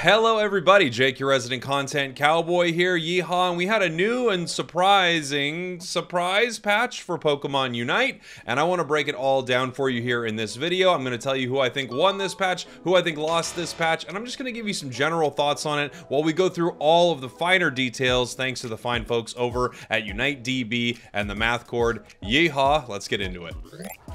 Hello everybody, Jake, your resident content cowboy here, yeehaw, and we had a new and surprising surprise patch for Pokemon Unite, and I want to break it all down for you here in this video. I'm going to tell you who I think won this patch, who I think lost this patch, and I'm just going to give you some general thoughts on it while we go through all of the finer details thanks to the fine folks over at Unite DB and the Math Cord. Yeehaw, let's get into it.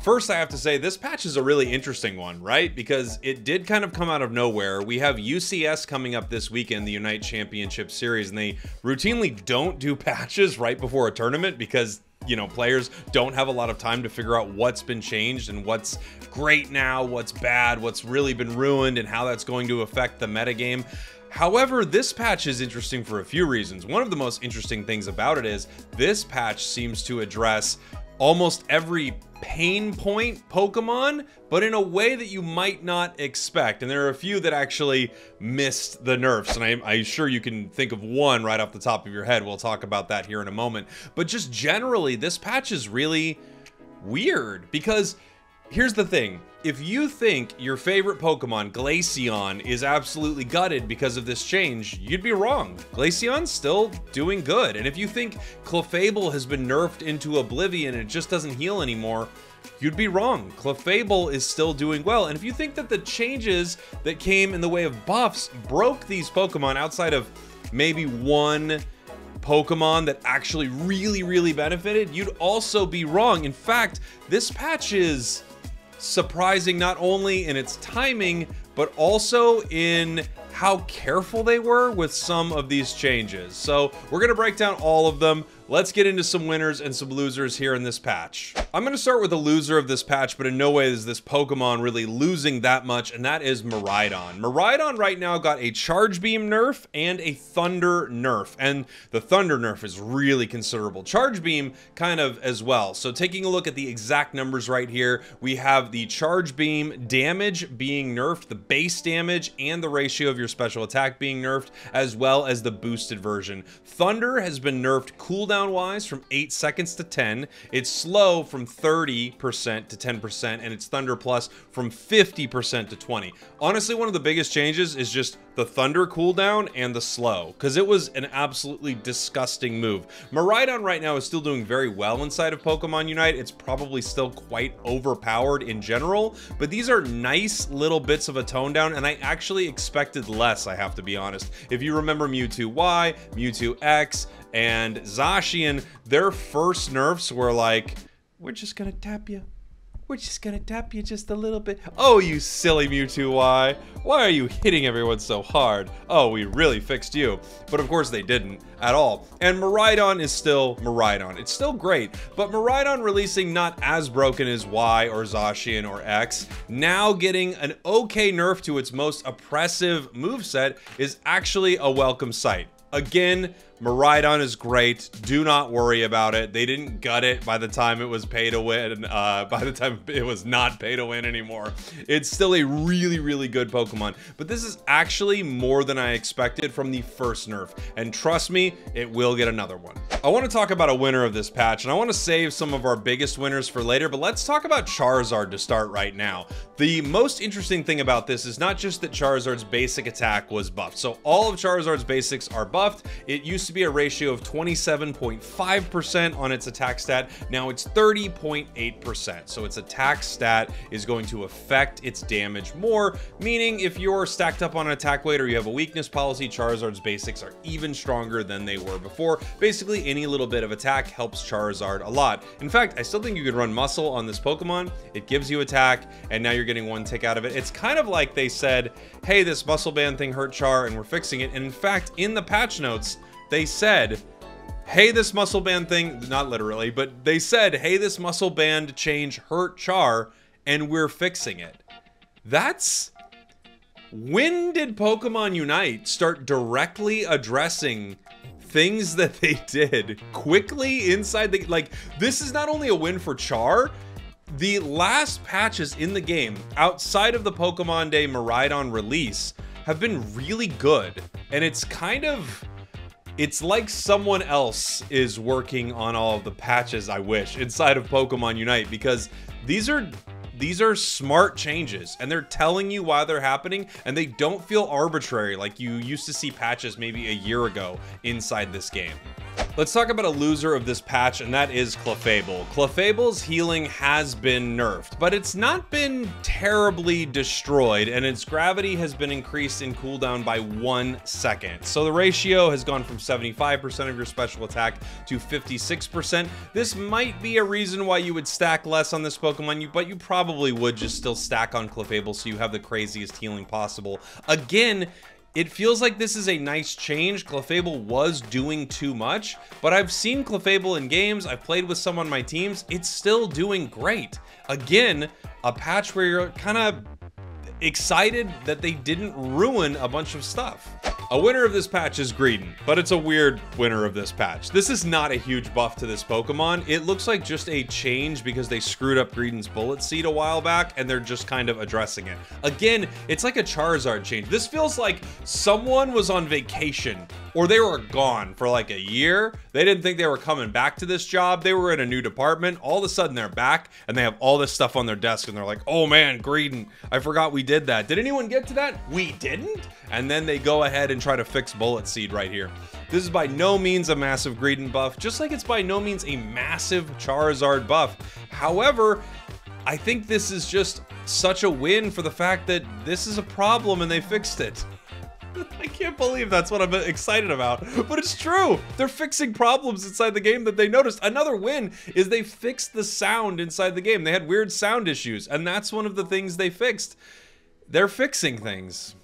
First, I have to say, this patch is a really interesting one, right? Because it did kind of come out of nowhere. We have UCS coming up this weekend, the Unite Championship Series, and they routinely don't do patches right before a tournament because, you know, players don't have a lot of time to figure out what's been changed and what's great now, what's bad, what's really been ruined, and how that's going to affect the metagame. However, this patch is interesting for a few reasons. One of the most interesting things about it is this patch seems to address almost every pain point Pokemon, but in a way that you might not expect. And there are a few that actually missed the nerfs, and I'm sure you can think of one right off the top of your head. We'll talk about that here in a moment. But just generally, this patch is really weird because here's the thing. If you think your favorite Pokemon, Glaceon, is absolutely gutted because of this change, you'd be wrong. Glaceon's still doing good. And if you think Clefable has been nerfed into oblivion and it just doesn't heal anymore, you'd be wrong. Clefable is still doing well. And if you think that the changes that came in the way of buffs broke these Pokemon outside of maybe one Pokemon that actually really benefited, you'd also be wrong. In fact, this patch is surprising not only in its timing, but also in how careful they were with some of these changes. So we're going to break down all of them. Let's get into some winners and some losers here in this patch. I'm going to start with the loser of this patch, but in no way is this Pokemon really losing that much, and that is Miraidon. Miraidon right now got a Charge Beam nerf and a Thunder nerf, and the Thunder nerf is really considerable. Charge Beam kind of as well. So taking a look at the exact numbers right here, we have the Charge Beam damage being nerfed, the base damage, and the ratio of your special attack being nerfed, as well as the boosted version. Thunder has been nerfed cooldown wise from 8 seconds to 10. It's slow from 30% to 10%, and it's Thunder Plus from 50% to 20. Honestly, one of the biggest changes is just the Thunder cooldown and the slow, because it was an absolutely disgusting move. Miraidon right now is still doing very well inside of Pokemon Unite. It's probably still quite overpowered in general, but these are nice little bits of a tone down, and I actually expected less, I have to be honest. If you remember Mewtwo Y, Mewtwo X, and Zacian, their first nerfs were like, we're just gonna tap you. We're just gonna tap you just a little bit. Oh, you silly Mewtwo Y. Why are you hitting everyone so hard? Oh, we really fixed you. But of course they didn't at all. And Miraidon is still Miraidon. It's still great, but Miraidon releasing not as broken as Y or Zacian or X, now getting an okay nerf to its most oppressive moveset is actually a welcome sight. Again, Miraidon is great. Do not worry about it. They didn't gut it by the time it was pay to win. By the time it was not pay to win anymore. It's still a really good Pokemon. But this is actually more than I expected from the first nerf. And trust me, it will get another one. I want to talk about a winner of this patch, and I want to save some of our biggest winners for later, but let's talk about Charizard to start right now. The most interesting thing about this is not just that Charizard's basic attack was buffed. So all of Charizard's basics are buffed. It used to be a ratio of 27.5% on its attack stat. Now it's 30.8%. So its attack stat is going to affect its damage more, meaning if you're stacked up on an attack weight or you have a weakness policy, Charizard's basics are even stronger than they were before. Basically, any little bit of attack helps Charizard a lot. In fact, I still think you could run Muscle on this Pokemon. It gives you attack, and now you're getting one tick out of it. It's kind of like they said, hey, this Muscle Band thing hurt Char, and we're fixing it. And in fact, in the patch notes, they said, hey, this Muscle Band thing, not literally, but they said, hey, this Muscle Band change hurt Char, and we're fixing it. That's... When did Pokemon Unite start directly addressing things that they did quickly inside the... Like, this is not only a win for Char, the last patches in the game, outside of the Pokemon Day Miraidon release, have been really good. And it's kind of... It's like someone else is working on all of the patches, I wish, inside of Pokemon Unite, because these are these are smart changes, and they're telling you why they're happening, and they don't feel arbitrary like you used to see patches maybe a year ago inside this game. Let's talk about a loser of this patch, and that is Clefable. Clefable's healing has been nerfed, but it's not been terribly destroyed, and its gravity has been increased in cooldown by 1 second. So the ratio has gone from 75% of your special attack to 56%. This might be a reason why you would stack less on this Pokemon, but you probably would just still stack on Clefable so you have the craziest healing possible. Again, it feels like this is a nice change. Clefable was doing too much, but I've seen Clefable in games. I've played with some on my teams. It's still doing great. Again, a patch where you're kind of excited that they didn't ruin a bunch of stuff. A winner of this patch is Greedent, but it's a weird winner of this patch. This is not a huge buff to this Pokemon. It looks like just a change because they screwed up Greedent's Bullet Seed a while back, and they're just kind of addressing it. Again, it's like a Charizard change. This feels like someone was on vacation, or they were gone for like a year. They didn't think they were coming back to this job. They were in a new department. All of a sudden they're back, and they have all this stuff on their desk, and they're like, oh man, Greedent, I forgot we did that. Did anyone get to that? We didn't? And then they go ahead and try to fix Bullet Seed right here. This is by no means a massive Greedent buff, just like it's by no means a massive Charizard buff. However, I think this is just such a win for the fact that this is a problem and they fixed it. I can't believe that's what I'm excited about, but it's true. They're fixing problems inside the game that they noticed. Another win is they fixed the sound inside the game. They had weird sound issues, and that's one of the things they fixed. They're fixing things.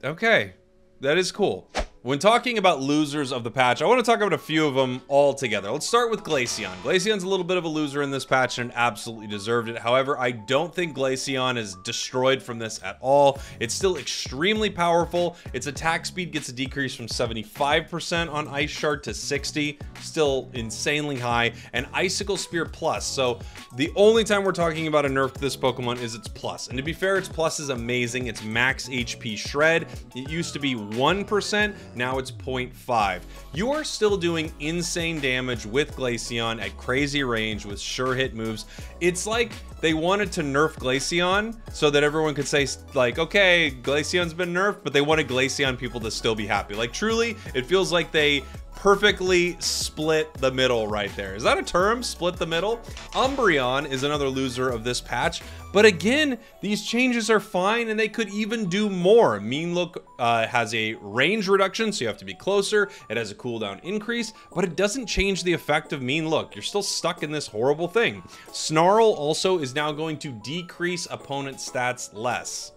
Okay, that is cool. When talking about losers of the patch, I want to talk about a few of them all together. Let's start with Glaceon. Glaceon's a little bit of a loser in this patch and absolutely deserved it. However, I don't think Glaceon is destroyed from this at all. It's still extremely powerful. Its attack speed gets a decrease from 75% on Ice Shard to 60, still insanely high, and Icicle Spear Plus. So the only time we're talking about a nerf to this Pokemon is its Plus. And to be fair, its Plus is amazing. It's max HP Shred. It used to be 1%. Now it's 0.5. You are still doing insane damage with Glaceon at crazy range with sure hit moves. It's like they wanted to nerf Glaceon so that everyone could say like, okay, Glaceon's been nerfed, but they wanted Glaceon people to still be happy. Like truly, it feels like they perfectly split the middle right there. Is that a term? Split the middle? Umbreon is another loser of this patch, but again, these changes are fine and they could even do more. Mean Look has a range reduction, so you have to be closer. It has a cooldown increase, but it doesn't change the effect of Mean Look. You're still stuck in this horrible thing. Snarl also is now going to decrease opponent stats less.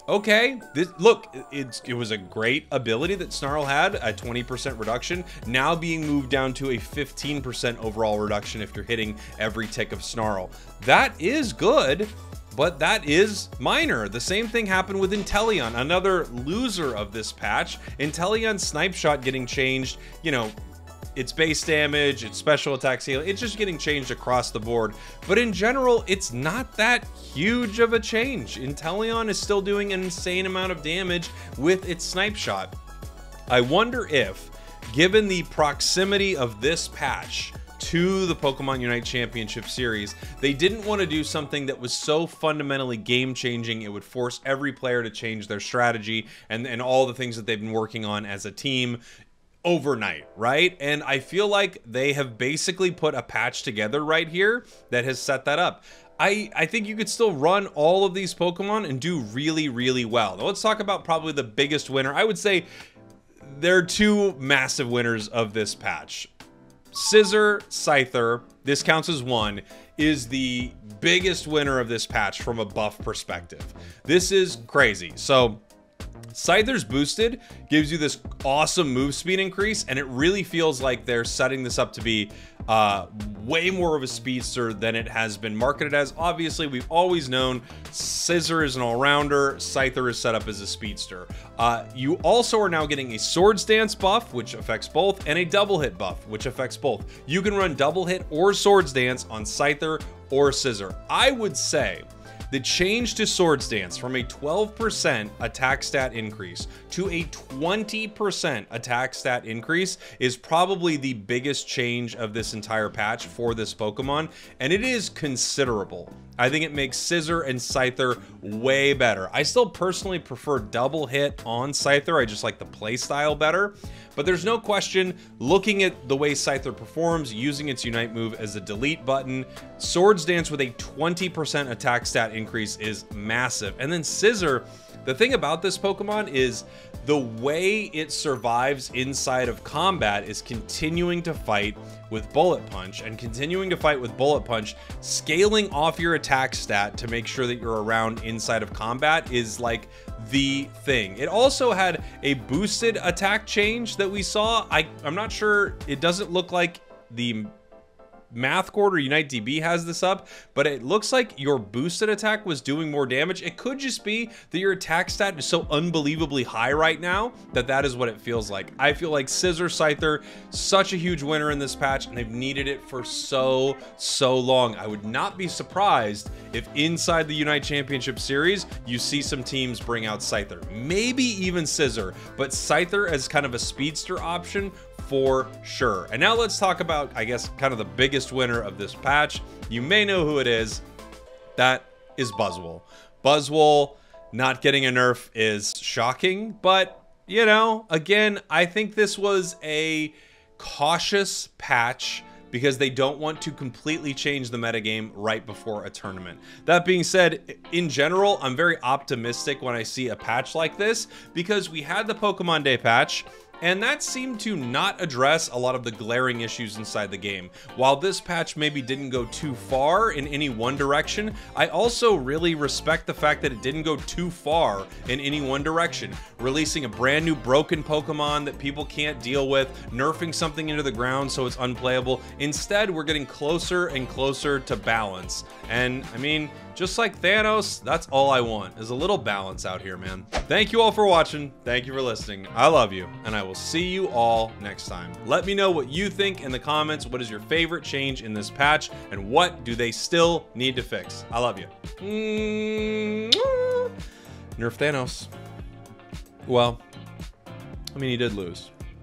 Okay, look, it was a great ability that Snarl had, a 20% reduction, now being moved down to a 15% overall reduction if you're hitting every tick of Snarl. That is good, but that is minor. The same thing happened with Inteleon, another loser of this patch. Inteleon's Snipe Shot getting changed, you know, its base damage, its special attacks healing, it's just getting changed across the board. But in general, it's not that huge of a change. Inteleon is still doing an insane amount of damage with its Snipe Shot. I wonder if, given the proximity of this patch to the Pokemon Unite Championship Series, they didn't want to do something that was so fundamentally game-changing it would force every player to change their strategy and all the things that they've been working on as a team overnight, right? And I feel like they have basically put a patch together right here that has set that up. I think you could still run all of these Pokemon and do really, really well. Now let's talk about probably the biggest winner. I would say there are two massive winners of this patch. Scizor, Scyther, this counts as one, is the biggest winner of this patch from a buff perspective. This is crazy. So Scyther's boosted gives you this awesome move speed increase, and it really feels like they're setting this up to be way more of a speedster than it has been marketed as. Obviously, we've always known Scizor is an all-rounder, Scyther is set up as a speedster. You also are now getting a Swords Dance buff, which affects both, and a double hit buff, which affects both. You can run double hit or Swords Dance on Scyther or Scizor. I would say The change to Swords Dance from a 12% attack stat increase to a 20% attack stat increase is probably the biggest change of this entire patch for this Pokemon, and it is considerable. I think it makes Scizor and Scyther way better. I still personally prefer double hit on Scyther. I just like the playstyle better. But there's no question, looking at the way Scyther performs, using its Unite move as a delete button, Swords Dance with a 20% attack stat increase is massive. And then Scizor, the thing about this Pokemon is the way it survives inside of combat is continuing to fight with Bullet Punch, and continuing to fight with Bullet Punch, scaling off your attack stat to make sure that you're around inside of combat is like the thing. It also had a boosted attack change that we saw. I'm not sure, it doesn't look like the Math Cord or Unite DB has this up, but it looks like your boosted attack was doing more damage. It could just be that your attack stat is so unbelievably high right now that that is what it feels like. I feel like Scizor, Scyther, such a huge winner in this patch, and they've needed it for so long. I would not be surprised if inside the Unite Championship Series, you see some teams bring out Scyther. Maybe even Scizor, but Scyther as kind of a speedster option for sure. And now let's talk about, I guess, kind of the biggest winner of this patch. You may know who it is. That is Buzzwole. Buzzwole not getting a nerf is shocking, but, you know, again, I think this was a cautious patch because they don't want to completely change the metagame right before a tournament. That being said, in general, I'm very optimistic when I see a patch like this because we had the Pokemon Day patch, and that seemed to not address a lot of the glaring issues inside the game. While this patch maybe didn't go too far in any one direction, I also really respect the fact that it didn't go too far in any one direction. Releasing a brand new broken Pokemon that people can't deal with, nerfing something into the ground so it's unplayable. Instead, we're getting closer and closer to balance. And I mean, just like Thanos, that's all I want, is a little balance out here, man. Thank you all for watching. Thank you for listening. I love you, and I will see you all next time. Let me know what you think in the comments. What is your favorite change in this patch, and what do they still need to fix? I love you. Nerf Thanos. Well, I mean, he did lose.